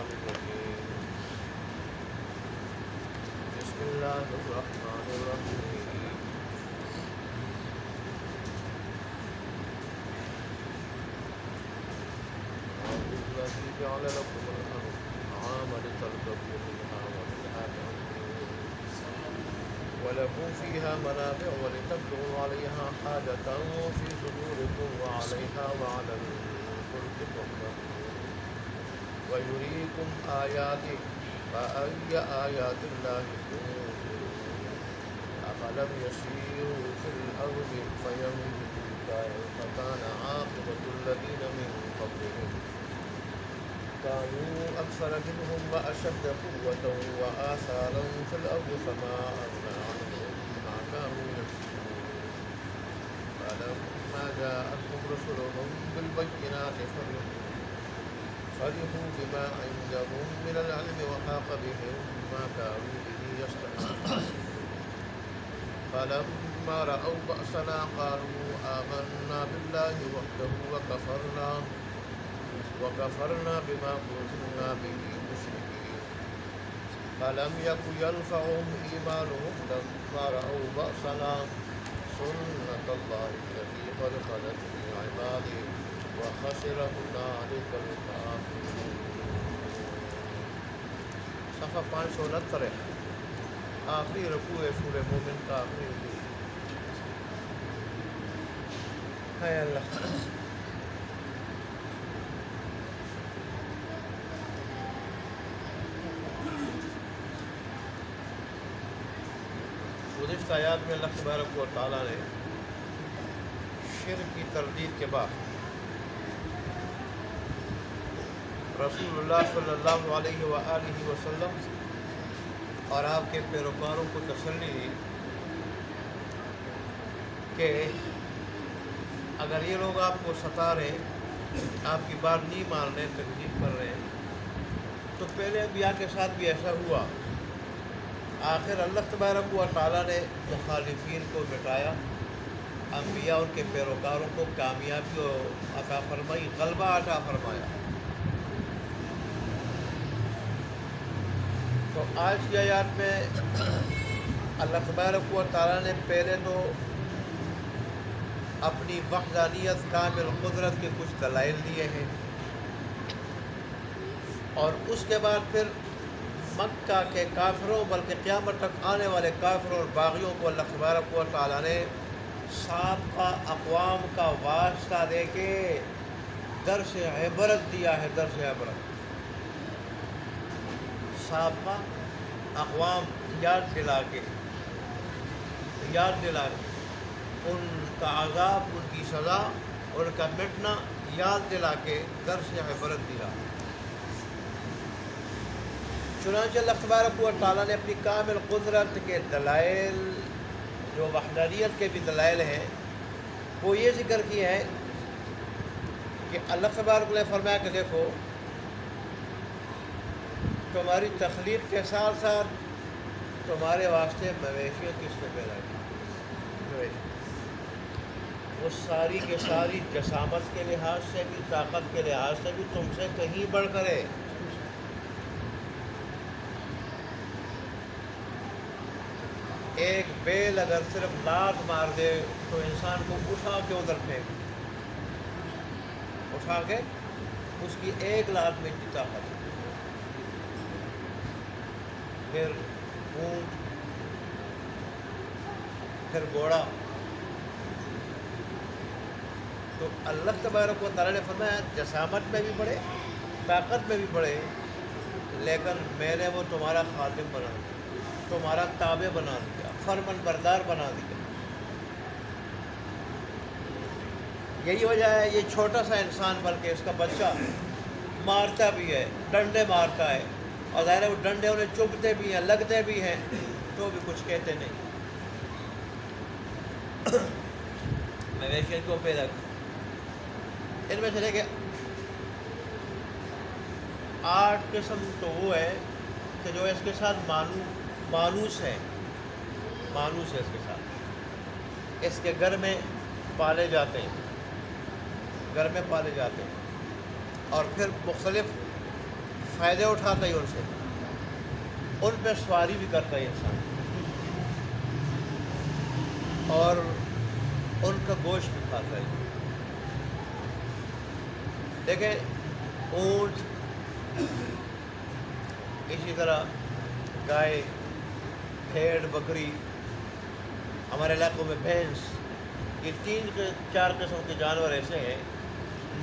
الرحمن الرحيم بسم الله الرحمن الرحيم الذي جعل لكم الأنعام لتركبوا منها ومنها تأكلون ولكم فيها منافع ولتبلغوا عليها حاجة في صدوركم وعليها وعلى الفلك تحملون ويريكم آياته فأي آيات الله تنكرون أفلم يسيروا في الأرض فينظروا كيف كان عاقبة الذين من قبلهم كانوا أكثر منهم وأشد قوة وآثارا في الأرض فما أغنى عنهم ما كانوا يكسبون فلما جاءتهم رسلهم بالبينات فرحوا بما عندهم من العلم وحاق بهم ما كانوا به يستهزئون فلما رأوا بأسنا قالوا آمنا بالله وحده وكفرنا بما كنا به مشركين فلم يكن ينفعهم إيمانهم لما رأوا بأسنا سنة الله التي قد خلت في عباده وخسر هنالك الكافرون. صفحہ 569 ہے، آخری رکوع ہے سورہ مومن کا آخری رکوع ہے اللہ. گزشتہ آیات میں اللہ تبارک و تعالیٰ نے شرک کی تردید کے بعد رسول اللہ صلی اللہ علیہ وآلہ وسلم اور آپ کے پیروکاروں کو تسلی دی کہ اگر یہ لوگ آپ کو ستا رہے، آپ کی بات نہیں مان رہے، تکذیب کر رہے ہیں، تو پہلے انبیاء کے ساتھ بھی ایسا ہوا. آخر اللہ تبارک و تعالیٰ نے مخالفین کو مٹایا، انبیاء ان کے پیروکاروں کو کامیابی عطا فرمائی، غلبہ عطا فرمایا. تو آج کی آیات میں اللہ تبارک و تعالیٰ نے پہلے تو اپنی وحدانیت کامل قدرت کے کچھ دلائل دیے ہیں، اور اس کے بعد پھر مکہ کے کافروں بلکہ قیامت تک آنے والے کافروں اور باغیوں کو اللہ تبارک و تعالیٰ نے سابقہ اقوام کا واسطہ دے کے درس عبرت دیا ہے. درس عبرت سابقہ اقوام یاد دلا کے ان کا عذاب، ان کی سزا، ان کا مٹنا یاد دلا کے درس عبرت دیا. چنانچہ اللہ تبارک و تعالیٰ نے اپنی کامل قدرت کے دلائل، جو وحدانیت کے بھی دلائل ہیں، وہ یہ ذکر کیے ہیں کہ اللہ تبارک نے فرمایا کہ دیکھو، تمہاری تخلیق کے ساتھ ساتھ تمہارے واسطے مویشیوں کس نے پیدا کی. وہ ساری کے ساری جسامت کے لحاظ سے بھی، طاقت کے لحاظ سے بھی تم سے کہیں بڑھ کر ہے. ایک بیل اگر صرف لات مار دے تو انسان کو اٹھا کے ادھر پھینک، اٹھا کے اس کی ایک لات میں اتنی طاقت. پھر اونٹ، پھر گھوڑا. تو اللہ تبارک و تعالیٰ نے فرمایا جسامت میں بھی بڑھے، طاقت میں بھی بڑھے، لیکن میں نے وہ تمہارا خادم بنا دیا، تمہارا تابع بنا دیا، فرمان بردار بنا دیا. یہی وجہ ہے یہ چھوٹا سا انسان بلکہ اس کا بچہ مارتا بھی ہے، ڈنڈے مارتا ہے، اور ظاہر ہے وہ ڈنڈے انہیں چبھتے بھی ہیں، لگتے بھی ہیں، تو بھی کچھ کہتے نہیں. مویشیوں کو پیدا کیا، ان میں سے لے کے 8 قسم تو وہ ہے کہ جو اس کے ساتھ مانوس ہے اس کے ساتھ، اس کے گھر میں پالے جاتے ہیں، اور پھر مختلف فائدے اٹھاتا ہے ان سے، ان پہ سواری بھی کرتا ہے انسان، اور ان کا گوشت بھی کھاتا ہے۔ دیکھیں اونٹ، اسی طرح گائے، بھیڑ، بکری، ہمارے علاقوں میں بھینس، یہ 3-4 قسم کے جانور ایسے ہیں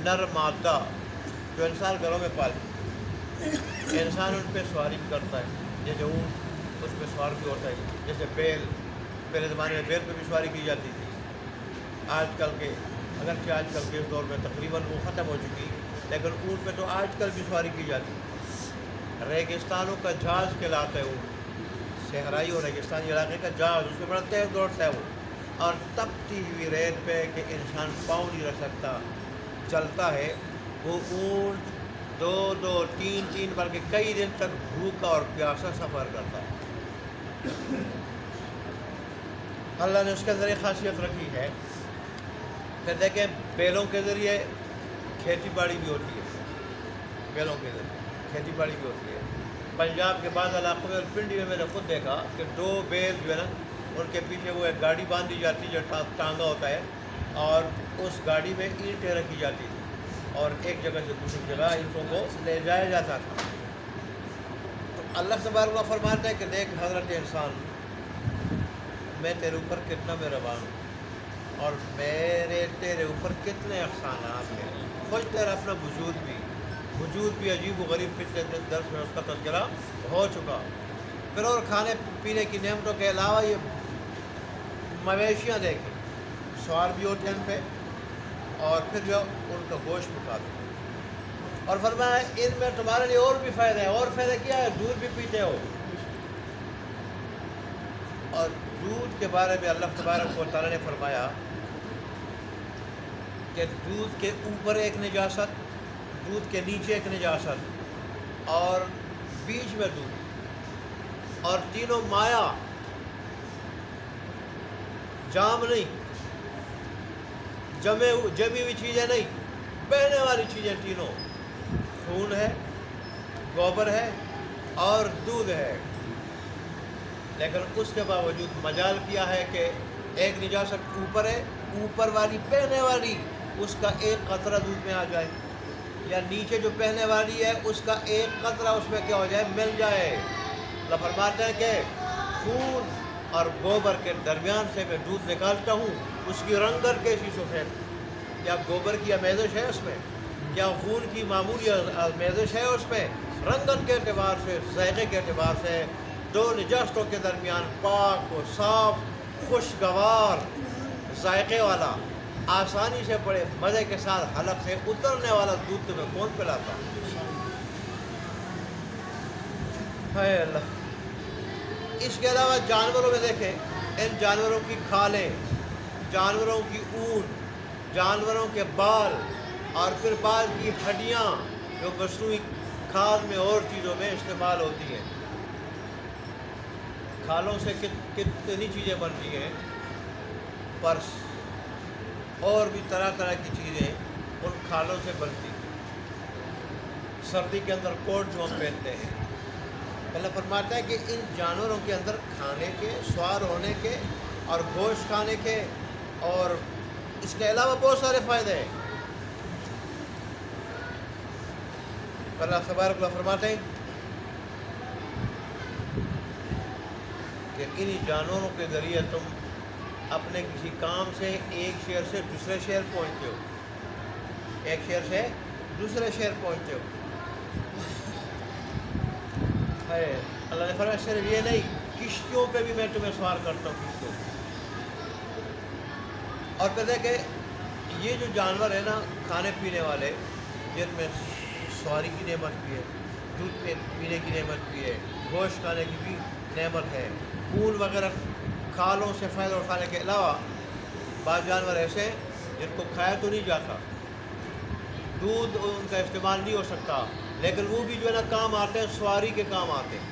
نر مادہ جو انسان گھروں میں پالتے، انسان ان پہ سواری بھی کرتا ہے، جیسے اونٹ اس پہ سوار بھی ہوتا ہے، جیسے بیل، پہلے زمانے میں بیل پہ بھی سواری کی جاتی تھی، آج کل کے اگرچہ آج کل کے اس دور میں تقریباً وہ ختم ہو چکی، لیکن اونٹ پہ تو آج کل بھی سواری کی جاتی ہے۔ ریگستانوں کا جہاز کہلاتا ہے اونٹ، صحرائی اور ریگستانی علاقے کا جہاز، اس میں بڑا تیز دوڑتا ہے وہ، اور تپتی ہوئی ریت پہ کہ انسان پاؤں نہیں رکھ سکتا چلتا ہے، وہ اونٹ 2-3 بلکہ کئی دن تک بھوکا اور پیاسا سفر کرتا ہے۔ اللہ نے اس کے اندر ایک خاصیت رکھی ہے۔ پھر دیکھیں بیلوں کے ذریعے کھیتی باڑی بھی ہوتی ہے، بیلوں کے ذریعے کھیتی باڑی بھی ہوتی ہے۔ پنجاب کے بعض علاقوں میں اور پنڈی میں نے خود دیکھا کہ 2 بیل جو ہے نا، ان کے پیچھے وہ ایک گاڑی باندھی جاتی ہے جو ٹانگا ہوتا ہے، اور اس گاڑی میں اینٹیں رکھی جاتی تھی، اور ایک جگہ سے دوسری جگہ اینٹوں کو لے جایا جاتا تھا۔ تو اللہ تبارک و تعالیٰ فرماتا ہے کہ دیکھ حضرت انسان، میں تیرے اوپر کتنا مہربان ہوں، اور میرے تیرے اوپر کتنے احسانات ہیں، خود تیرا اپنا وجود بھی عجیب و غریب، پچھلے درس میں اس کا تذکرہ ہو چکا۔ پھر اور کھانے پینے کی نعمتوں کے علاوہ یہ مویشیاں دیکھیں، سوار بھی ہوتے ہیں ان پہ، اور پھر جو ان کا گوشت بھی کھاتے ہیں، اور فرمایا ان میں تمہارے لیے اور بھی فائدہ ہے، اور فائدہ کیا ہے؟ دودھ بھی پیتے ہو، اور دودھ کے بارے میں اللہ تبارک و تعالیٰ نے فرمایا کہ دودھ کے اوپر ایک نجاست، دودھ کے نیچے ایک نجاست، اور بیچ میں دودھ، اور تینوں مایا، جام نہیں، جمی ہوئی چیزیں نہیں، بہنے والی چیزیں تینوں، خون ہے، گوبر ہے اور دودھ ہے۔ لیکن اس کے باوجود مجال کیا ہے کہ ایک نجاست اوپر ہے، اوپر والی بہنے والی، اس کا ایک قطرہ دودھ میں آ جائے، یا نیچے جو بہنے والی ہے اس کا ایک قطرہ اس میں کیا ہو جائے، مل جائے۔ اللہ فرماتے ہیں کہ خون اور گوبر کے درمیان سے میں دودھ نکالتا ہوں، اس کی رنگت کیسی سفید، کیا گوبر کی آمیزش ہے اس میں؟ کیا خون کی معمولی آمیزش ہے اس میں؟ رنگت کے اعتبار سے، ذائقے کے اعتبار سے، 2 نجاستوں کے درمیان پاک و صاف، خوشگوار، ذائقے والا، آسانی سے بڑے مزے کے ساتھ حلق سے اترنے والا دودھ تمہیں کون پلاتا؟ ہے اللہ۔ اس کے علاوہ جانوروں میں دیکھیں، ان جانوروں کی کھالیں، جانوروں کی اون، جانوروں کے بال، اور پھر بال کی ہڈیاں جو مصنوعی کھاد میں اور چیزوں میں استعمال ہوتی ہیں۔ کھالوں سے کتنی چیزیں بنتی ہیں، پرس اور بھی طرح طرح کی چیزیں ان کھالوں سے بنتی ہیں۔ سردی کے اندر کوٹ جو ہم پہنتے ہیں، اللہ فرماتا ہے کہ ان جانوروں کے اندر کھانے کے، سوار ہونے کے، اور گوشت کھانے کے، اور اس کے علاوہ بہت سارے فائدے ہیں۔ اللہ تبارک و تعالیٰ فرماتے ہیں کہ انہی جانوروں کے ذریعے تم اپنے کسی کام سے ایک شہر سے دوسرے شہر پہنچتے ہو، ایک شہر سے دوسرے شہر پہنچتے ہو۔ اللہ نے فرمایا صرف یہ نہیں، کشتیوں پہ بھی میں تمہیں سوار کرتا ہوں، کشتیوں پہ۔ اور پھر دیکھیں یہ جو جانور ہیں نا، کھانے پینے والے، جن میں سواری کی نعمت بھی ہے، دودھ پینے کی نعمت بھی ہے، گوشت کھانے کی بھی نعمت ہے، اون وغیرہ کھالوں سے فائدہ اٹھانے کے علاوہ بعض جانور ایسے ہیں جن کو کھایا تو نہیں جاتا، دودھ ان کا استعمال نہیں ہو سکتا، لیکن وہ بھی جو ہے نا کام آتے ہیں، سواری کے کام آتے ہیں،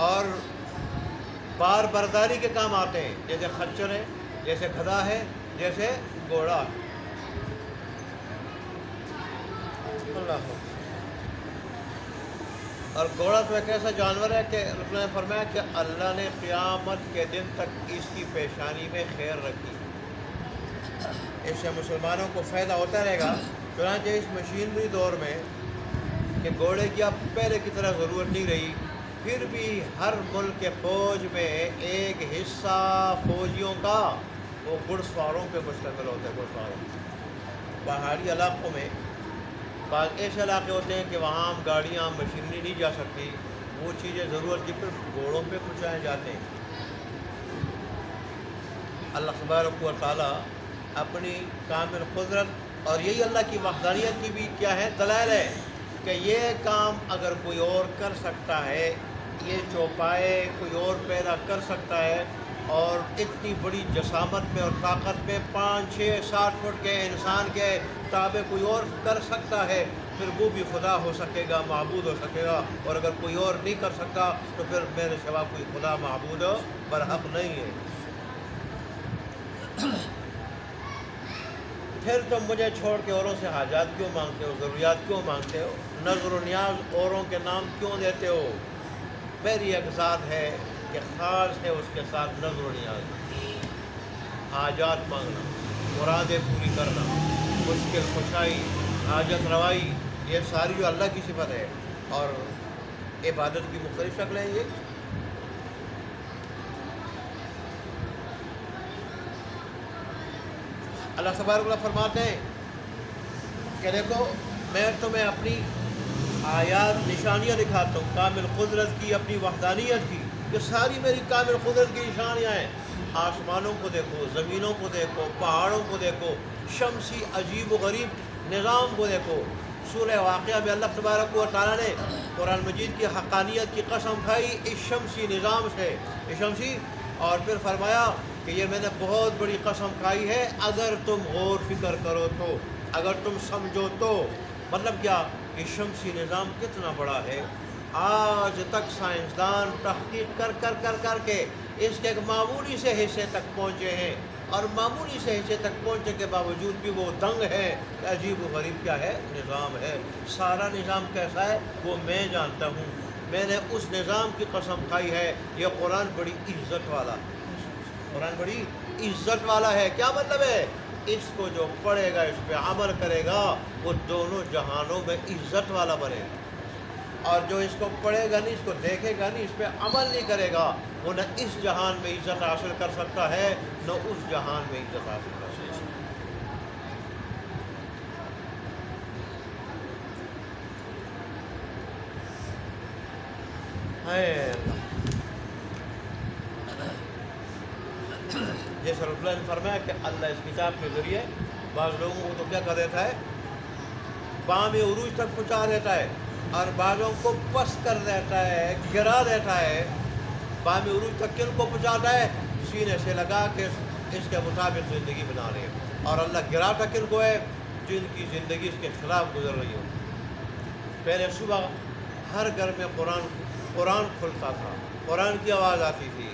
اور بار برداری کے کام آتے ہیں، جیسے خچر ہے، جیسے گدھا ہے، جیسے گھوڑا۔ اللہ اور گھوڑا تو ایک ایسا جانور ہے کہ رسول نے فرمایا کہ اللہ نے قیامت کے دن تک اس کی پیشانی میں خیر رکھی، اس سے مسلمانوں کو فائدہ ہوتا رہے گا۔ چنانچہ اس مشینری دور میں کہ گھوڑے کی اب پہلے کی طرح ضرورت نہیں رہی، پھر بھی ہر ملک کے فوج میں ایک حصہ فوجیوں کا وہ گھڑ سواروں پہ مشتمل ہوتا ہے۔ گھڑ سواروں، پہاڑی علاقوں میں بعض ایسے علاقے ہوتے ہیں کہ وہاں گاڑیاں مشینری نہیں جا سکتی، وہ چیزیں ضرورت کی پھر گھوڑوں پہ پہنچائے جاتے ہیں۔ اللہ تبارک و تعالیٰ اپنی کامل قدرت اور یہی اللہ کی وحدانیت کی بھی کیا ہے دلائل ہے کہ یہ کام اگر کوئی اور کر سکتا ہے، یہ چوپائے کوئی اور پیدا کر سکتا ہے، اور اتنی بڑی جسامت میں اور طاقت میں 5 6 7 فٹ کے انسان کے تابع کوئی اور کر سکتا ہے، پھر وہ بھی خدا ہو سکے گا، معبود ہو سکے گا۔ اور اگر کوئی اور نہیں کر سکتا تو پھر میرے سوا کوئی خدا معبود برحق نہیں ہے۔ پھر تم مجھے چھوڑ کے اوروں سے حاجات کیوں مانگتے ہو، ضروریات کیوں مانگتے ہو، نظر و نیاز اوروں کے نام کیوں دیتے ہو؟ میری ایک ذات ہے کہ خاص ہے اس کے ساتھ نظر و نیاز، حاجات مانگنا، مرادیں پوری کرنا، مشکل کشائی، حاجت روائی، یہ ساری جو اللہ کی صفت ہے۔ اور عبادت کی مختلف شکلیں ہیں۔ یہ اللہ تبارک و تعالیٰ فرماتے ہیں کہ دیکھو میں تمہیں اپنی آیات نشانیاں دکھاتا ہوں، کامل قدرت کی، اپنی وحدانیت کی، یہ ساری میری کامل قدرت کی نشانیاں ہیں۔ آسمانوں کو دیکھو، زمینوں کو دیکھو، پہاڑوں کو دیکھو، شمسی عجیب و غریب نظام کو دیکھو۔ سورہ واقعہ میں اللہ تبارک و تعالیٰ نے قرآن مجید کی حقانیت کی قسم کھائی اس شمسی نظام سے، اس شمسی، اور پھر فرمایا کہ یہ میں نے بہت بڑی قسم کھائی ہے اگر تم غور فکر کرو تو، اگر تم سمجھو تو۔ مطلب کیا؟ یہ شمسی نظام کتنا بڑا ہے، آج تک سائنسدان تحقیق کر کر کر کر کے اس کے ایک معمولی سے حصے تک پہنچے ہیں، اور معمولی سے حصے تک پہنچنے کے باوجود بھی وہ دنگ ہے کہ عجیب و غریب کیا ہے نظام ہے۔ سارا نظام کیسا ہے وہ میں جانتا ہوں، میں نے اس نظام کی قسم کھائی ہے۔ یہ قرآن بڑی عزت والا، قرآن بڑی عزت والا ہے۔ کیا مطلب ہے؟ اس کو جو پڑھے گا، اس پہ عمل کرے گا، وہ دونوں جہانوں میں عزت والا بنے گا، اور جو اس کو پڑھے گا نہیں، اس کو دیکھے گا نہیں، اس پہ عمل نہیں کرے گا، وہ نہ اس جہان میں عزت حاصل کر سکتا ہے نہ اس جہان میں عزت حاصل کر سکتا ہے۔ اللہ جیسے رسول اللہ نے فرمایا کہ اللہ اس کتاب کے ذریعے بعض لوگوں کو تو کیا کر دیتا ہے، بام عروج تک پہنچا دیتا ہے، اور بعضوں کو پس کر دیتا ہے، گرا دیتا ہے۔ بام عروج تک کن کو پہنچاتا ہے؟ سینے سے لگا کے اس کے مطابق زندگی بنا رہے ہیں۔ اور اللہ گراتا کن کو ہے؟ جن کی زندگی اس کے خلاف گزر رہی ہو۔ پہلے صبح ہر گھر میں قرآن کھلتا تھا، قرآن کی آواز آتی تھی۔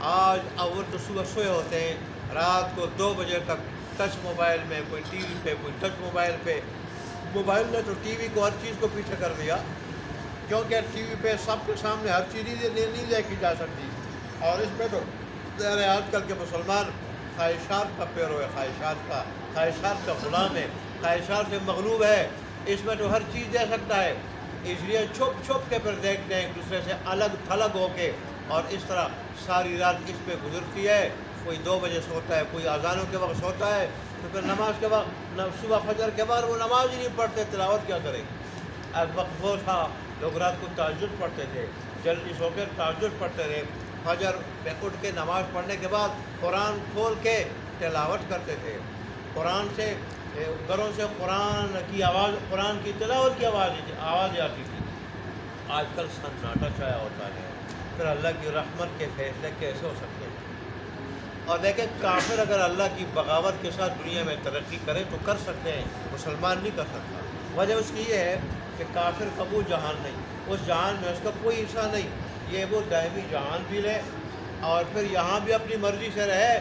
آج اول تو صبح سوئے ہوتے ہیں، رات کو 2 بجے تک ٹچ موبائل میں، کوئی ٹی وی پہ، کوئی ٹچ موبائل پہ۔ موبائل نے تو ٹی وی کو ہر چیز کو پیچھے کر دیا، کیونکہ ٹی وی پہ سب کے سامنے ہر چیز نہیں دیکھی جا سکتی، اور اس پہ تو آج کل کے مسلمان خواہشات کا پیرو ہے، خواہشات کا غلام ہے، خواہشات سے مغلوب ہے۔ اس میں تو ہر چیز دے سکتا ہے، اس لیے چھپ چھپ کے پھر دیکھتے ہیں ایک دوسرے سے الگ تھلگ ہو کے، اور اس طرح ساری رات اس پہ گزرتی ہے۔ کوئی 2 بجے سوتا ہے، کوئی اذانوں کے وقت سوتا ہے، تو پھر نماز کے وقت صبح فجر کے بعد وہ نماز ہی نہیں پڑھتے، تلاوت کیا کریں؟ اب وقت وہ تھا لوگ رات کو تہجد پڑھتے تھے، جلدی سو کے تہجد پڑھتے تھے، فجر پہ اٹھ کے نماز پڑھنے کے بعد قرآن کھول کے تلاوت کرتے تھے، قرآن سے گھروں سے قرآن کی آواز، قرآن کی تلاوت کی آواز آتی تھی۔ آج کل سناٹا چھایا ہوتا ہے، پھر اللہ کی رحمت کے فیصلے کیسے ہو سکتے ہیں؟ اور دیکھیں کافر اگر اللہ کی بغاوت کے ساتھ دنیا میں ترقی کرے تو کر سکتے ہیں، مسلمان نہیں کر سکتا۔ وجہ اس کی یہ ہے کہ کافر کا وہ جہان نہیں، اس جہان میں اس کا کوئی حصہ نہیں، یہ وہ دائمی جہان بھی لے اور پھر یہاں بھی اپنی مرضی سے رہے،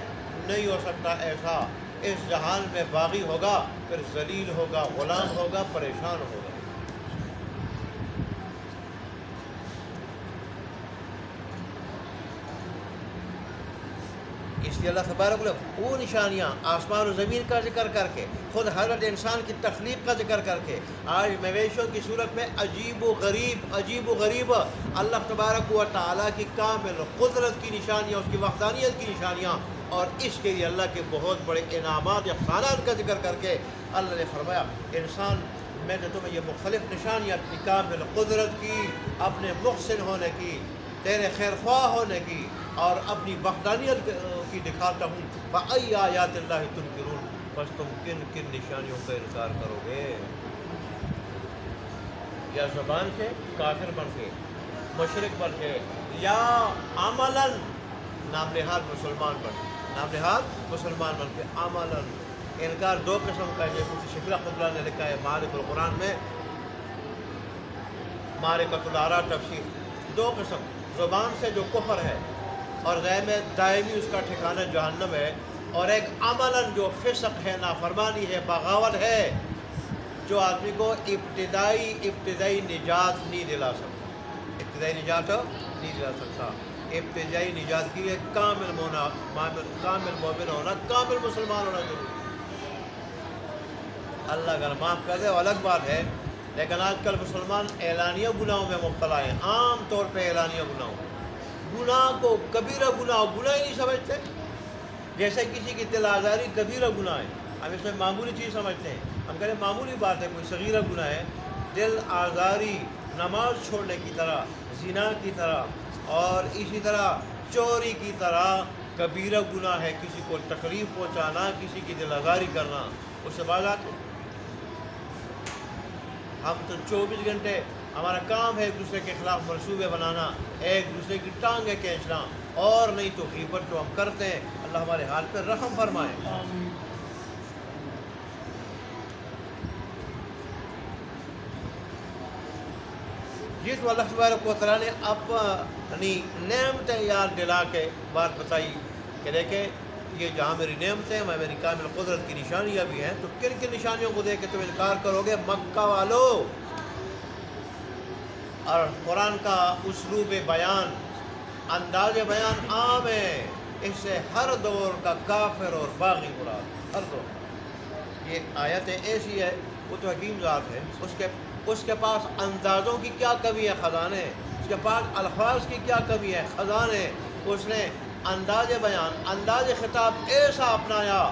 نہیں ہو سکتا ایسا۔ اس جہان میں باغی ہوگا، پھر ذلیل ہوگا، غلام ہوگا، پریشان ہوگا۔ اس لیے اللہ تبارک و تعالیٰ وہ نشانیاں آسمان و زمین کا ذکر کر کے، خود حضرت انسان کی تخلیق کا ذکر کر کے، آج مویشیوں کی صورت میں عجیب و غریب اللہ تبارک و تعالیٰ کی کامل قدرت کی نشانیاں، اس کی وحدانیت کی نشانیاں، اور اس کے لیے اللہ کے بہت بڑے انعامات یا احسانات کا ذکر کر کے اللہ نے فرمایا انسان میں نے تمہیں یہ مختلف نشانیاں اپنی کامل قدرت کی، اپنے محسن ہونے کی، تیرے خیر خواہ ہونے کی اور اپنی وحدانیت کی دکھاتا ہوں۔ فَأَيَّ آیَاتِ اللَّهِ تُنْکِرُونَ، بس تم کن کن نشانیوں کا انکار کرو گے؟ یا زبان سے کافر بن کے، مشرک بن کے، یا عملاً نام نہاد مسلمان بن کے عملاً انکار دو قسم کا ہے، جیسے شیخ رحمۃ اللہ نے لکھا ہے معارف القرآن میں، معرکۃ الآراء تفسیر، دو قسم، زبان سے جو کفر ہے اور غیر میں دائمی اس کا ٹھکانہ جہنم ہے، اور ایک عملاً جو فسق ہے، نافرمانی ہے، بغاوت ہے، جو آدمی کو ابتدائی نجات نہیں دلا سکتا، ابتدائی نجات کے لیے کامل مومن ہونا، کامل مسلمان ہونا ضروری ہے۔ اللہ اگر معاف کر دے وہ الگ بات ہے، لیکن آج کل مسلمان اعلانیہ گناہوں میں مبتلا ہیں، عام طور پہ اعلانیہ گناہ کو کبیرہ گناہ ہی نہیں سمجھتے، جیسے کسی کی دل آزاری کبیرہ گناہ ہے، ہم اس میں معمولی چیز سمجھتے ہیں، ہم کہتے ہیں معمولی بات ہے، کوئی صغیرہ گناہ ہے، دل آزاری نماز چھوڑنے کی طرح، زنا کی طرح اور اسی طرح چوری کی طرح کبیرہ گناہ ہے، کسی کو تکلیف پہنچانا، کسی کی دل آزاری کرنا، اس سے باز آتے۔ ہم تو 24 گھنٹے ہمارا کام ہے ایک دوسرے کے خلاف منصوبے بنانا، ایک دوسرے کی ٹانگیں کھینچنا، اور نہیں تو غیبت تو ہم کرتے ہیں۔ اللہ ہمارے حال پہ رحم فرمائے۔ یہ تو اللہ تبارک و تعالیٰ نے اپنی نعمتیں یاد دلا کے بات بتائی کہ دیکھیں یہ جہاں میری نعمتیں، میں میری کامل قدرت کی نشانیاں بھی ہیں، تو کن کن نشانیوں کو دیکھ کے تم انکار کرو گے مکہ والو؟ اور قرآن کا اسلوب بیان، انداز بیان عام ہے، اس سے ہر دور کا کافر اور باغی مراد، ہر دور۔ یہ آیت ایسی ہے، وہ تو حکیم ذات ہے، اس کے پاس اندازوں کی کیا کمی ہے، خزانے، اس کے پاس الفاظ کی کیا کمی ہے، خزانے۔ اس نے انداز بیان، انداز خطاب ایسا اپنایا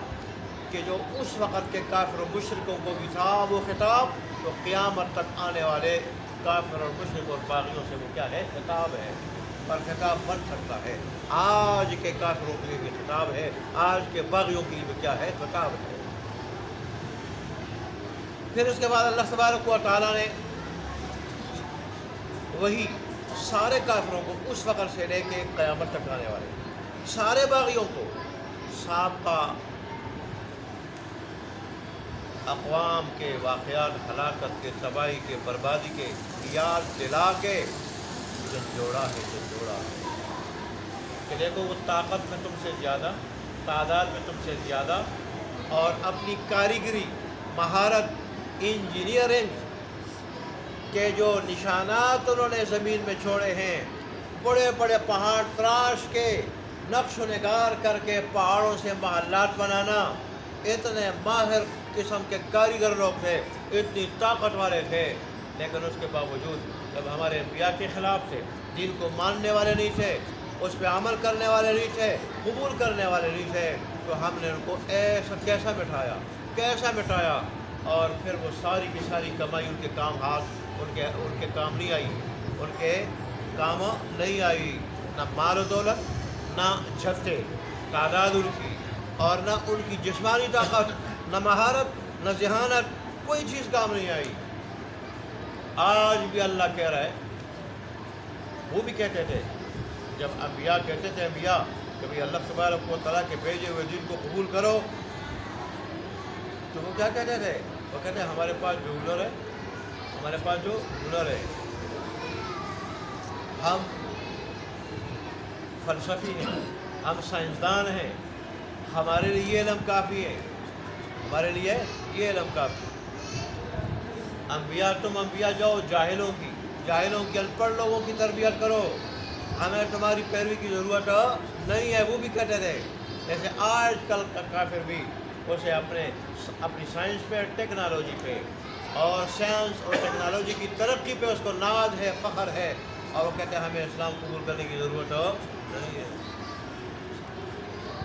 کہ جو اس وقت کے کافر و مشرکوں کو بھی تھا وہ خطاب، تو قیامت تک آنے والے کافر اور مشرک اور باغیوں سے وہ کیا ہے؟ خطاب ہے، اور خطاب بن سکتا ہے۔ آج کے کافروں کے لیے بھی خطاب ہے، آج کے باغیوں کے لیے بھی کیا ہے؟ خطاب ہے۔ پھر اس کے بعد اللہ تبارک و تعالیٰ نے وہی سارے کافروں کو اس وقت سے لے کے قیامت تک آنے والے سارے باغیوں کو سابقہ اقوام کے واقعات، ہلاکت کے، تباہی کے، بربادی کے یاد دلا کے جھنجھوڑا ہے کہ دیکھو وہ طاقت میں تم سے زیادہ، تعداد میں تم سے زیادہ، اور اپنی کاریگری، مہارت، انجینئرنگ کے جو نشانات انہوں نے زمین میں چھوڑے ہیں، بڑے بڑے پہاڑ تراش کے، نقش و نگار کر کے پہاڑوں سے محلات بنانا، اتنے ماہر قسم کے کاریگر لوگ تھے، اتنی طاقت والے تھے، لیکن اس کے باوجود جب ہمارے انبیاء کے خلاف تھے، دین کو ماننے والے نہیں تھے، اس پہ عمل کرنے والے نہیں تھے، قبول کرنے والے نہیں تھے، تو ہم نے ان کو ایسا کیسا مٹایا، اور پھر وہ ساری کی ساری کمائی ان کے کام ان کے کام نہیں آئی، ان کے کام نہیں آئی، نہ مال و دولت، نہ جھتے، تعداد ان کی، اور نہ ان کی جسمانی طاقت، نہ مہارت، نہ ذہانت، کوئی چیز کام نہیں آئی۔ آج بھی اللہ کہہ رہا ہے، وہ بھی کہتے تھے جب انبیاء کہتے تھے کہ بھئی اللہ تبارک و تعالیٰ کے بھیجے ہوئے دین کو قبول کرو، تو وہ کیا کہتے تھے؟ وہ کہتے ہیں ہمارے پاس جو ہنر ہے، ہم فلسفی ہیں، ہم سائنسدان ہیں، ہمارے لیے یہ علم کافی ہے، تم انبیاء جاؤ جاہلوں کی ان پڑھ لوگوں کی تربیت کرو، ہمیں تمہاری پیروی کی ضرورت نہیں ہے۔ وہ بھی کہتے تھے جیسے آج کل کا کافر بھی اسے اپنی سائنس پہ، ٹیکنالوجی پہ اور سائنس اور ٹیکنالوجی کی ترقی پہ اس کو ناز ہے، فخر ہے، اور وہ کہتے ہیں ہمیں اسلام قبول کرنے کی ضرورت نہیں ہے۔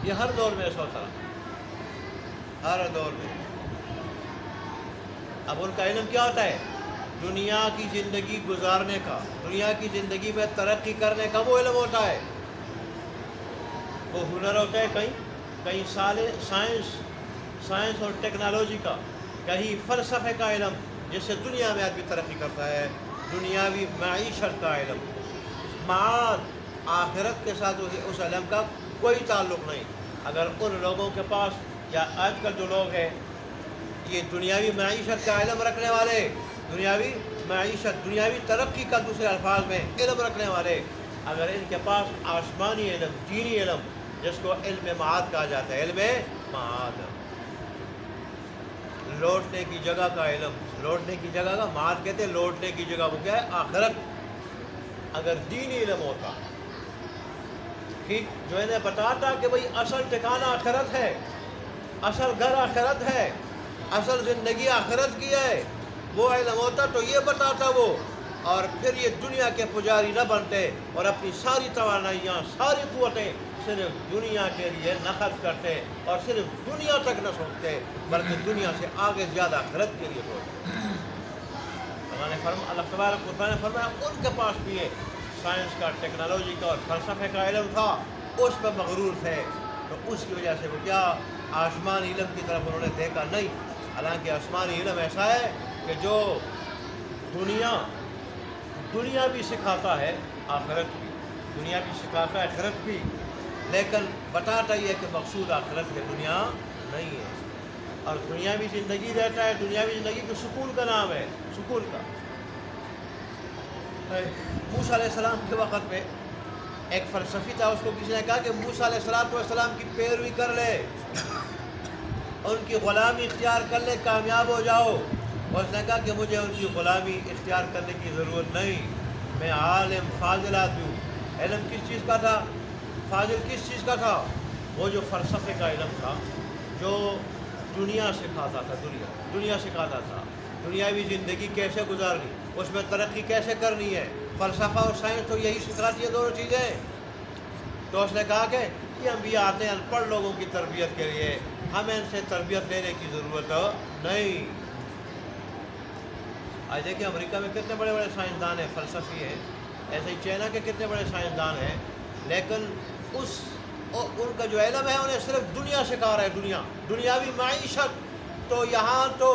یہ ہر دور میں ایسا ہوتا رہا، ہر دور میں۔ اب ان کا علم کیا ہوتا ہے؟ دنیا کی زندگی گزارنے کا، دنیا کی زندگی میں ترقی کرنے کا وہ علم ہوتا ہے، وہ ہنر ہوتا ہے کہیں سائنس اور ٹیکنالوجی کا، کہیں فلسفے کا علم جس سے دنیا میں آدمی ترقی کرتا ہے، دنیاوی معیشت کا علم، معاد آخرت کے ساتھ اس علم کا کوئی تعلق نہیں۔ اگر ان لوگوں کے پاس، یا آج کل جو لوگ ہیں یہ دنیاوی معیشت کا علم رکھنے والے، دنیاوی معیشت، دنیاوی ترقی کا دوسرے الفاظ میں علم رکھنے والے، اگر ان کے پاس آسمانی علم، دینی علم جس کو علم معاد کہا جاتا ہے، علم معاد، لوٹنے کی جگہ کا علم، لوٹنے کی جگہ کا معاد کہتے ہیں، لوٹنے کی جگہ وہ کیا ہے؟ آخرت۔ اگر دینی علم ہوتا ٹھیک، جو انہیں بتاتا کہ بھئی اصل ٹھکانہ آخرت ہے، اصل گھر آخرت ہے، اصل زندگی آخرت کی ہے، وہ علم ہوتا تو یہ بتاتا وہ، اور پھر یہ دنیا کے پجاری نہ بنتے اور اپنی ساری توانائیاں، ساری قوتیں صرف دنیا کے لیے نہ خرچ کرتے اور صرف دنیا تک نہ سوچتے، بلکہ دنیا سے آگے زیادہ آخرت کے لیے سوچتے۔ اللہ تبارک و تعالیٰ نے فرمایا ان کے پاس بھی ہے سائنس کا، ٹیکنالوجی کا اور فلسفے کا علم تھا، اس پہ مغرور تھے، تو اس کی وجہ سے وہ کیا آسمانی علم کی طرف انہوں نے دیکھا نہیں۔ حالانکہ آسمانی علم ایسا ہے کہ جو دنیا بھی سکھاتا ہے، آخرت بھی، دنیا بھی سکھاتا ہے، آخرت بھی، لیکن بتاتا یہ ہے کہ مقصود آخرت ہے، دنیا نہیں ہے، اور دنیاوی زندگی دیتا ہے، دنیاوی زندگی کو سکون کا نام ہے، سکون کا۔ موسیٰ علیہ السلام کے وقت میں ایک فلسفی تھا، اس کو کسی نے کہا کہ موسیٰ علیہ السلام کی پیروی کر لے، ان کی غلامی اختیار کر لے، کامیاب ہو جاؤ۔ اور اس نے کہا کہ مجھے ان کی غلامی اختیار کرنے کی ضرورت نہیں، میں عالم فاضل آدمی ہوں۔ علم کس چیز کا تھا؟ فاضل کس چیز کا تھا؟ وہ جو فلسفے کا علم تھا، جو دنیا سکھاتا تھا، دنیا سکھاتا تھا، دنیاوی زندگی کیسے گزارنی، اس میں ترقی کیسے کرنی ہے۔ فلسفہ اور سائنس تو یہی سکھاتی ہے، دونوں چیزیں۔ تو اس نے کہا کہ یہ انبیاء آتے ہیں ان پڑھ لوگوں کی تربیت کے لیے، ہمیں ان سے تربیت لینے کی ضرورت نہیں۔ آج دیکھیں امریکہ میں کتنے بڑے بڑے سائنسدان ہیں، فلسفی ہیں، ایسے ہی چائنا کے کتنے بڑے سائنسدان ہیں، لیکن ان کا جو علم ہے انہیں صرف دنیا سکھا رہا ہے، دنیاوی معیشت۔ تو یہاں تو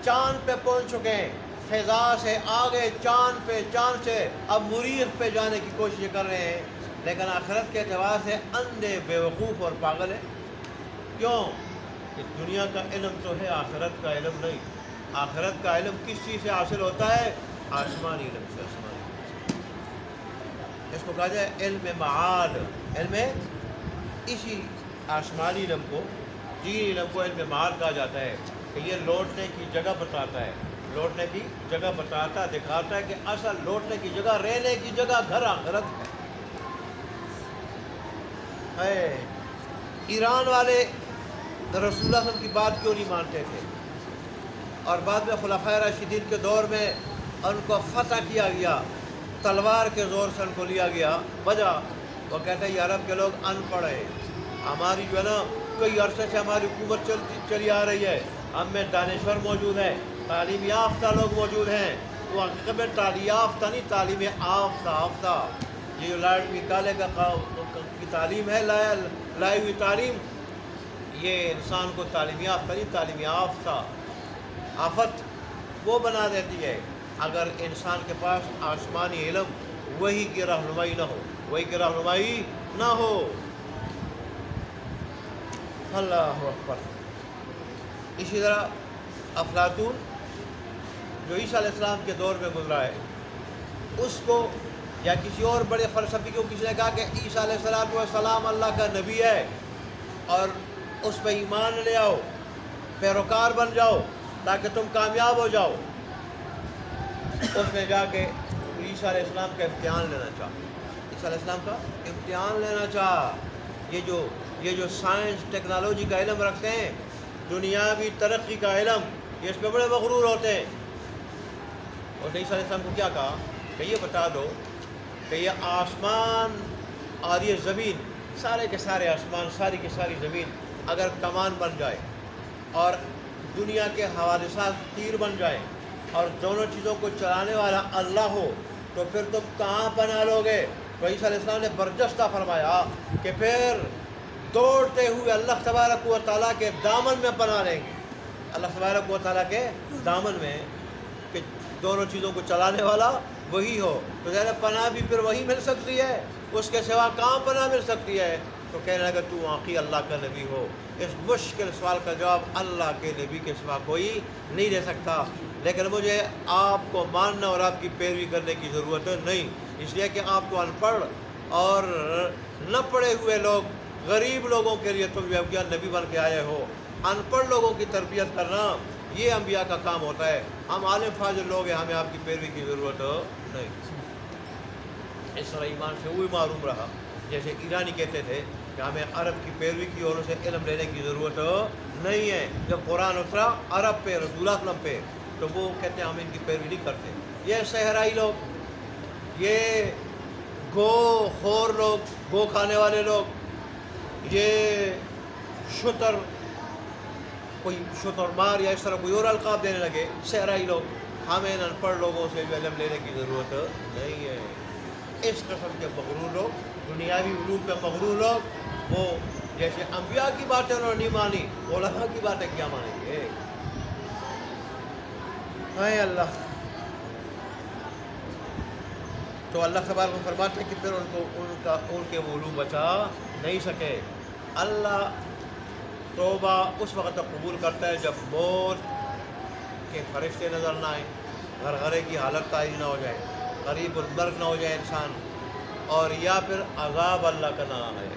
چاند پہ پہنچ چکے ہیں، فضا سے آگے چاند سے اب مریخ پہ جانے کی کوشش کر رہے ہیں، لیکن آخرت کے اعتبار سے اندھے، بیوقوف اور پاگل ہیں۔ کیوں؟ کہ دنیا کا علم تو ہے، آخرت کا علم نہیں۔ آخرت کا علم کس چیز سے حاصل ہوتا ہے؟ آسمانی علم سے، آسمانی علم سے۔ اس کو کہا جائے علم معاد، علم اسی آسمانی علم کو، دینی علم کو علم معاد کہا جاتا ہے، کہ یہ لوٹنے کی جگہ بتاتا ہے، لوٹنے کی جگہ بتاتا، دکھاتا ہے کہ اصل لوٹنے کی جگہ، رہنے کی جگہ گھر آخرت ہے۔ ایران والے رسول اللہ صلی اللہ علیہ وسلم کی بات کیوں نہیں مانتے تھے؟ اور بعد میں خلفائے راشدین کے دور میں ان کو فتح کیا گیا، تلوار کے زور سے ان کو لیا گیا۔ وجہ وہ کہتے ہیں یہ عرب کے لوگ ان پڑھ ہیں، ہماری جو ہے نا کئی عرصے سے ہماری حکومت چلی آ رہی ہے، ہم میں دانشور موجود ہیں، تعلیم یافتہ لوگ موجود ہیں، وہ حقیقت میں تعلیم یافتہ نہیں، تعلیم آفتہ۔ یہ جو لارڈ مکالے کی تعلیم ہے، لائی ہوئی تعلیم، یہ انسان کو تعلیم یافتہ نہیں، تعلیم یافتہ آفت وہ بنا دیتی ہے اگر انسان کے پاس آسمانی علم، وہی کی رہنمائی نہ ہو، وہی کی رہنمائی نہ ہو۔ اللہ اکبر۔ اسی طرح افلاطون جو عیسیٰ علیہ السلام کے دور میں گزرا ہے، اس کو یا کسی اور بڑے فلسفی کو کسی نے کہا کہ عیسیٰ علیہ السلام اللہ کا نبی ہے اور اس پہ ایمان لے آؤ، پیروکار بن جاؤ تاکہ تم کامیاب ہو جاؤ۔ اس نے جا کے عیسیٰ علیہ السلام کا امتحان لینا چاہا، عیسیٰ علیہ السلام کا امتحان لینا چاہا۔ یہ جو یہ جو سائنس ٹیکنالوجی کا علم رکھتے ہیں، دنیاوی ترقی کا علم، یہ اس پہ بڑے مغرور ہوتے ہیں۔ اور نبی صلی اللہ علیہ وسلم کو کیا کہا کہ یہ بتا دو کہ یہ آسمان اور یہ زمین، سارے کے سارے آسمان، ساری کی ساری زمین اگر کمان بن جائے اور دنیا کے حوادثات تیر بن جائے اور دونوں چیزوں کو چلانے والا اللہ ہو تو پھر تم کہاں پناہ لوگے؟ تو عیسیٰ علیہ السلام نے برجستہ فرمایا کہ پھر دوڑتے ہوئے اللہ تبارک و تعالیٰ کے دامن میں پناہ لیں گے۔ اللہ تبارک و تعالیٰ کے دامن میں، کہ دونوں چیزوں کو چلانے والا وہی ہو، تو ظاہر پناہ بھی پھر وہی مل سکتی ہے، اس کے سوا کہاں پناہ مل سکتی ہے؟ تو کہنے لگا تو واقعی اللہ کا نبی ہو۔ اس مشکل سوال کا جواب اللہ کے نبی کے سوا کوئی نہیں دے سکتا، لیکن مجھے آپ کو ماننا اور آپ کی پیروی کرنے کی ضرورت نہیں، اس لیے کہ آپ تو ان پڑھ اور نہ پڑھے ہوئے لوگ، غریب لوگوں کے لیے تم جو کیا نبی بن کے آئے ہو۔ ان پڑھ لوگوں کی تربیت کرنا یہ انبیاء کا کام ہوتا ہے۔ ہم عالم فاضل لوگ ہیں، ہمیں آپ کی پیروی کی ضرورت نہیں۔ اس طرح ایمان سے وہی معروم رہا جیسے ایرانی کہتے تھے کہ ہمیں عرب کی پیروی کی اور اسے علم لینے کی ضرورت نہیں ہے۔ جب قرآن اترا عرب پہ، رسول اللہ صلی اللہ علیہ وسلم پہ، تو وہ کہتے ہیں ہم ان کی پیروی نہیں کرتے۔ یہ صحرائی لوگ، یہ گو خور لوگ، گو کھانے والے لوگ، یہ شتر، کوئی شتر مار یا اس طرح کوئی اور القاب دینے لگے صحرائی لوگ، ہمیں ان پڑھ لوگوں سے علم لینے کی ضرورت نہیں ہے۔ اس قسم کے مغرور لوگ، دنیاوی علوم پہ مغرور لوگ، وہ جیسے انبیاء کی باتیں انہوں نے نہیں مانی، علماء کی باتیں کیا مانیں گے؟ اے اللہ! تو اللہ تبارک و فرماتے ہیں کہ پھر ان کے وہ علوم بچا نہیں سکے۔ اللہ توبہ اس وقت تک قبول کرتا ہے جب موت کے فرشتے نظر نہ آئیں، غرغرے کی حالت طاری نہ ہو جائے، قریب المرگ نہ ہو جائے انسان، اور یا پھر عذاب اللہ کا نہ آئے۔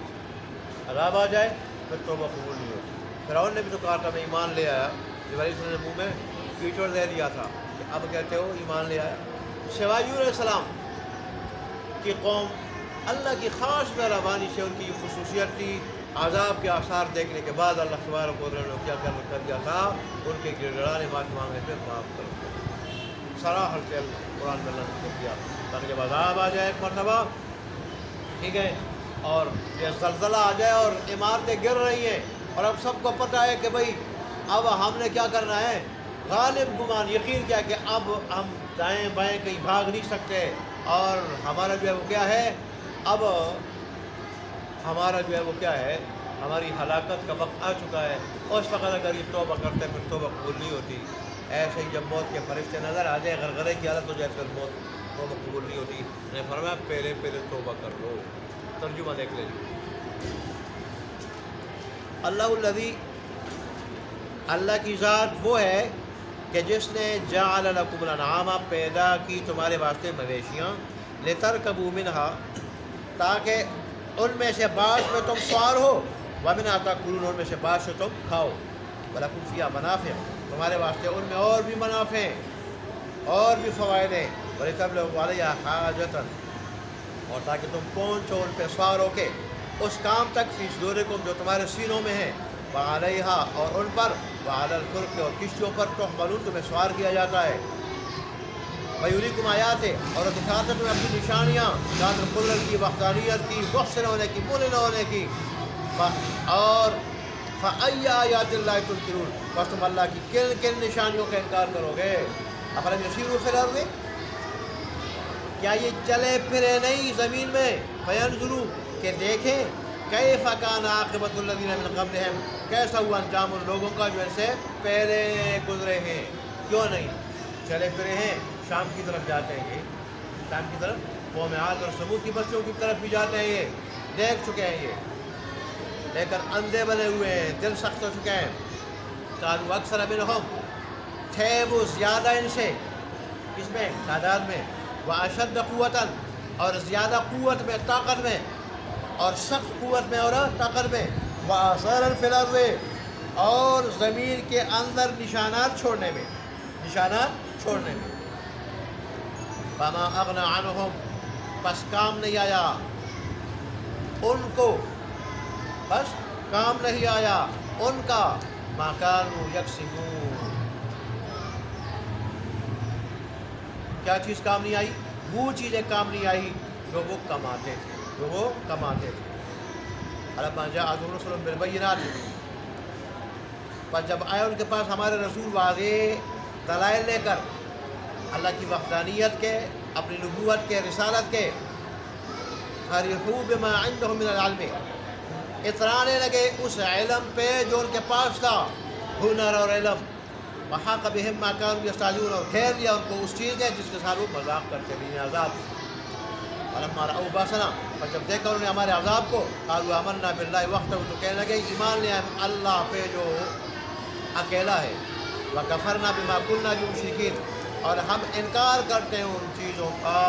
عذاب آ جائے پھر توبہ قبول نہیں ہوتی۔ فرعون نے بھی تو کہا تھا میں ایمان لے آیا، جبرائیل صلی اللہ علیہ وسلم نے منہ میں کیچڑ دے دیا تھا کہ اب کہتے ہو ایمان لے آیا۔ سوائے علیہ السلام کی قوم اللہ کی خاص مہربانی سے، ان کی یہ خصوصیت تھی، عذاب کے آثار دیکھنے کے بعد اللہ تبارک و تعالیٰ نے کیا کر دیا تھا، ان کے گڑ گڑانے معافی مانگنے پہ معاف کر دیا۔ سراحت سے قرآن میں اللہ نے کیا تاکہ جب عذاب آ جائے ایک مرتبہ، ٹھیک ہے، اور یہ زلزلہ آ جائے اور عمارتیں گر رہی ہیں اور اب سب کو پتہ ہے کہ بھائی اب ہم نے کیا کرنا ہے، غالب گمان یقین کیا کہ اب ہم دائیں بائیں کہیں بھاگ نہیں سکتے، اور ہمارا جو ہے وہ کیا ہے، اب ہمارا جو ہے وہ کیا ہے، ہماری ہلاکت کا وقت آ چکا ہے، اور اس وقت اگر یہ توبہ کرتے ہیں پھر توبہ قبول نہیں ہوتی۔ ایسے ہی جب موت کے فرشتے نظر آ جائیں، غرغرے کی حالت ہو جائے، پھر موت توبہ قبول نہیں ہوتی۔ نے فرمایا پہلے توبہ کر لو۔ ترجمہ دیکھ لیجیے۔ اللہ الذی، اللہ کی ذات وہ ہے کہ جس نے جعل لکم الانعام، پیدا کی تمہارے واسطے مویشیاں، لترکبوا منہا، تاکہ ان میں سے بعض میں تم سوار ہو، ومنھا تاکلون، ان میں سے بعض سے تم کھاؤ، ولکم فیہا منافع، تمہارے واسطے ان میں اور بھی منافع ہیں، اور بھی فوائد ہیں، ولتبلغوا علیہا حاجۃ، اور تاکہ تم پہنچو ان پہ سوار ہو کے اس کام تک، فی صدورکم، جو تمہارے سینوں میں ہے، وعلیہا، اور ان پر، وعلی الفلک، اور کشتیوں پر، تحملون، تمہیں سوار کیا جاتا ہے، ویریکم آیات، اور دکھاتا تمہیں اپنی نشانیاں، ذات القدرت کی، وحدانیت کی، محسن ہونے کی، مولے نہ ہونے کی، اور فَأَيَّ آیَاتِ اللَّهِ تُنکرون، بس تم اللہ کی کن کن نشانیوں کا انکار کرو گے؟ افلم یسیروا فی الارض، کیا یہ چلے پھرے نہیں زمین میں، فینظروا، کہ دیکھیں، کیف کان عاقبۃ الذین من قبلہم، کیسا ہوا انجام ان لوگوں کا جو ان سے پہلے گزرے ہیں۔ کیوں نہیں چلے پھرے ہیں؟ شام کی طرف جاتے ہیں، یہ شام کی طرف قوم عاد اور ثمود کی بستیوں کی طرف بھی جاتے ہیں، یہ دیکھ چکے ہیں یہ، لیکن اندھے بنے ہوئے ہیں، دل سخت ہو چکے ہیں۔ کانوا اکثر منہم، تھے وہ زیادہ ان سے، اس میں تعداد میں، واشد قوتاً، اور زیادہ قوت میں، طاقت میں، اور سخت قوت میں اور طاقت میں، وآثارا فی الارض، اور زمین کے اندر نشانات چھوڑنے میں، نشانات چھوڑنے میں۔ فما اغنی عنہم، پس کام نہیں آیا ان کو، بس کام نہیں آیا ان کا ما کانوا یکسبون، کیا چیز کام نہیں آئی؟ وہ چیزیں کام نہیں آئی جو وہ کماتے تھے، فلما جاءهم رسلهم بالبینات، پر جب آئے ان کے پاس ہمارے رسول واضح دلائل لے کر اللہ کی وحدانیت کے، اپنی نبوت کے، رسالت کے، فرحوا بما عندهم من العلم، اترانے لگے اس علم پہ جو ان کے پاس تھا، ہنر اور علم، وحاق بهم ما كانوا يستهزئون، اور گھیر لیا ان کو اس چیز نے جس کے ساتھ وہ مذاق کرتے بھی عذاب۔ فلما رأوا بأسنا، پر جب دیکھا انہوں نے ہمارے عذاب کو، قالوا آمنا بالله وحده، تو کہنے لگے ایمان لے ہم اللہ پہ جو اکیلا ہے، وکفرنا بما كنا به مشرکین، اور ہم انکار کرتے ہیں ان چیزوں کا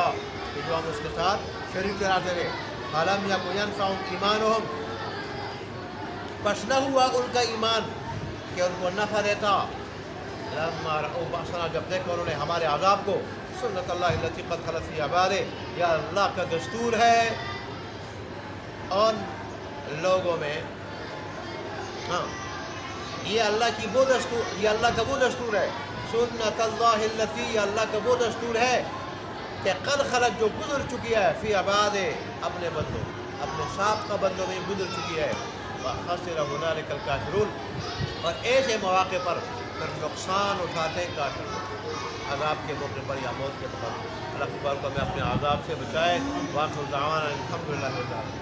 کہ جو ہم اس کے ساتھ شریک ٹھہراتے رہے۔ فلم یکن ینفعهم ایمانهم، پس نہ ہوا ان کا ایمان کہ ان کو نفع دیتا، لما رأوا بأسنا، جب دیکھا انہوں نے ہمارے عذاب کو، سنت اللہ التی قد خلت فی عبادہ، یا اللہ کا دستور ہے ان لوگوں میں، ہاں یہ اللہ کی وہ دستور، یہ اللہ کا وہ دستور ہے، سنت اللہ التی، یہ اللہ کا وہ دستور ہے کہ قد خلت، جو گزر چکی ہے، فی عبادہ، اپنے بندوں، اپنے سابقہ بندوں میں گزر چکی ہے، وخسر هنالک الکافرون، اور ایسے مواقع پر پھر نقصان اٹھاتے کافر، عذاب کے موقع پر یا موت کے موقع پر۔ اللہ تبارک و تعالیٰ ہمیں اپنے عذاب سے بچائے۔ وآخر دعوانا الحمدللہ رب العالمین۔